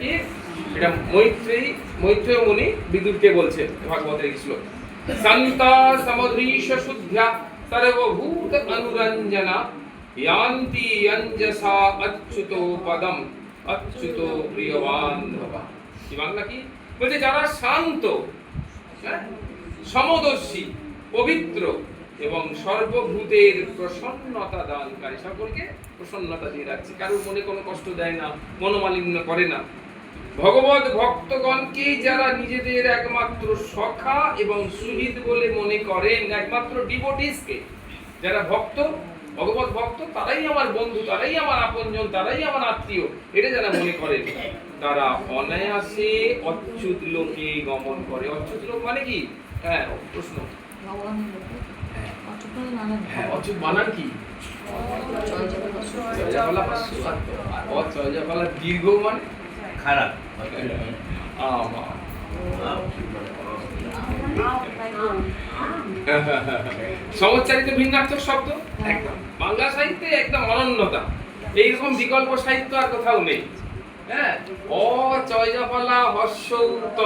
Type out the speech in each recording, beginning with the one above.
কি? এটা মৈত্রেয় মুনি বিদুরকে বলছে ভাগবতের শ্লোক। শান্তা সমদৃশ শুদ্ধা সর্বভূত অনুরঞ্জনা ইয়ান্তি অঞ্জসা অচ্যুতো পদম অচ্যুতো প্রিয় বান্ধবা। কি বাংলা কি বলছে? যারা শান্ত, সমদর্শী, পবিত্র এবং সর্বভূতের প্রসন্নতা দানকারী, সকলকে প্রসন্নতা দিয়ে রাখছে, কারোর মনে কোনো কষ্ট দেয় না, মনোমালিন্য করে না। ভগবত ভক্তগণকে যারা নিজেদের একমাত্র সখা এবং সুহৃদ বলে মনে করেন, একমাত্র ডিভোটিসকে, যারা ভক্ত, ভগবত ভক্ত, তারাই আমার বন্ধু, তারাই আমার আপনজন, তারাই আমার আত্মীয়, এটা যারা মনে করেন, তারা অনায়াসে অচ্যুত লোকে গমন করে। অচ্যুত লোক মানে কি? হ্যাঁ, প্রশ্ন। অচ্যুত বানান কি? দীর্ঘ মানে খারাপ। সমচ্চারিত ভিন্নার্থক শব্দ একদম বাংলা সাহিত্যে একদম অনন্যতা। এইরকম বিকল্প সাহিত্য আর কোথাও নেই। হ্যাঁ, অচয়জফলা হর্ষৌত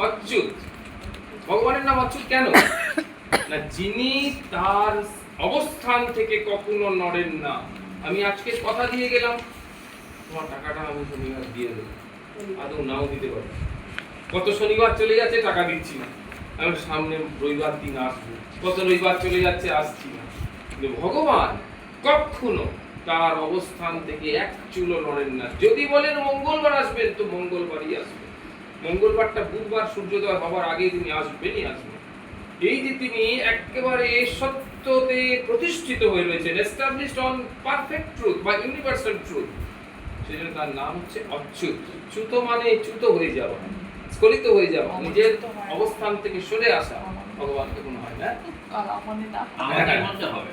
অচ্যুত। ভগবানের নাম অচ্যুত কেন? না, যিনি তার অবস্থান থেকে কখনো নড়েন না। আমি আজকে কথা দিয়ে গেলাম, তোমার টাকাটা আমি শনিবার দিয়ে দেবো, আদৌ নাও দিতে পারি। কত শনিবার চলে যাচ্ছে, টাকা দিচ্ছি না, আমি সামনে রবিবার দিন আসবো। কত রবিবার চলে যাচ্ছে, আসছি না। কিন্তু ভগবান কখনো তার অবস্থান থেকে এক চুলো নড়েন না। যদি বলেন মঙ্গলবার আসবেন, তো মঙ্গলবারই আসবেন। মঙ্গলবারটা বুধবার সূর্যোদয় হবার আগে তিনি আসবেনই আসবেন। এই যে তিনি একেবারে সত্যতে প্রতিষ্ঠিত হয়ে রয়েছেন, এস্টাবলিশড অন পারফেক্ট ট্রুথ বা ইউনিভার্সাল ট্রুথ, সেজন্য তার নাম হচ্ছে অচ্যুত। চ্যুত মানে চ্যুত হয়ে যাওয়া, স্খলিত হয়ে যাওয়া, নিজের অবস্থান থেকে সরে আসা। ভগবানকে কোনো হয় না, আমাদের মধ্যে হবে।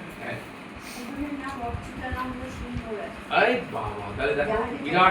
আরে বাবা, তাহলে দেখো বিরাট